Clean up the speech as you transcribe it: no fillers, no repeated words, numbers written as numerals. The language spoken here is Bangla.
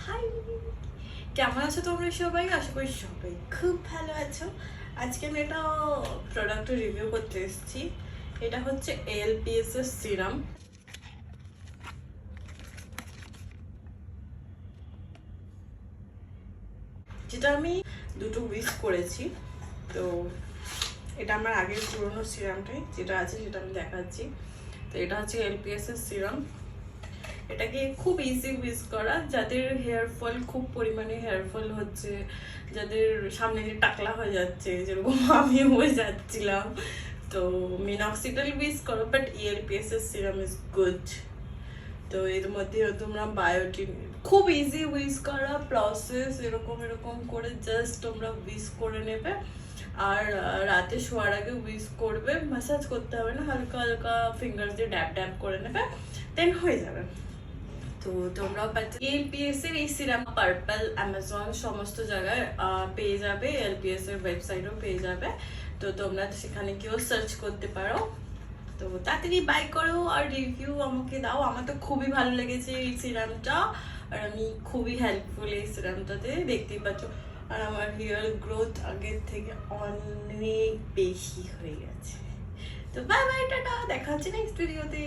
হাই, কেমন আছো তোমরা সবাই? আশা করি সবাই খুব ভালো আছো। আজকে আমি একটা প্রোডাক্টের রিভিউ করতে এসেছি। এটা হচ্ছে এএলপিএস এর সিরাম। যেটা আমি দুটো উইস করেছি। তো এটা আমার আগের পুরোনো সিরামটাই যেটা আছে সেটা আমি দেখাচ্ছি। তো এটা হচ্ছে এলপিএস এর সিরাম। এটাকে খুব ইজি ইউজ করা, যাদের হেয়ার ফল খুব পরিমাণে হেয়ার ফল হচ্ছে, যাদের সামনে দিয়ে টাকলা হয়ে যাচ্ছে, যেরকম আমি হয়ে যাচ্ছিলাম, তো মিনক্সিডিল ইউজ করো, বাট ইএলপিএস এর সিরাম ইজ গুড। তো এর মধ্যে তোমরা বায়োটিন, খুব ইজি উইজ করা প্রসেস, এরকম এরকম করে জাস্ট তোমরা উইজ করে নেবে। আর রাতে শোয়ার আগে উইজ করবে, ম্যাসাজ করতে হবে না, হালকা হালকা ফিঙ্গার দিয়ে ড্যাব ড্যাব করে নেবে, দেন হয়ে যাবে। তো তোমরাও পাচ্ছ এলপিএস এর এই সিরাম পার্পল, অ্যামাজন সমস্ত জায়গায় পেয়ে যাবে, এলপিএস এর ওয়েবসাইটও পেয়ে যাবে। তো তোমরা সেখানে গিয়েও সার্চ করতে পারো। তো তাড়াতাড়ি বাই করো আর রিভিউ আমাকে দাও। আমার তো খুবই ভালো লেগেছে এই সিরামটা, আর আমি খুবই হেল্পফুল এই সিরামটাতে, দেখতেই পাচ্ছ। আর আমার হেয়ার গ্রোথ আগের থেকে অনেক বেশি হয়ে গেছে। তো বাই বাই, টাটা, দেখা হচ্ছে নেক্সট ভিডিওতে।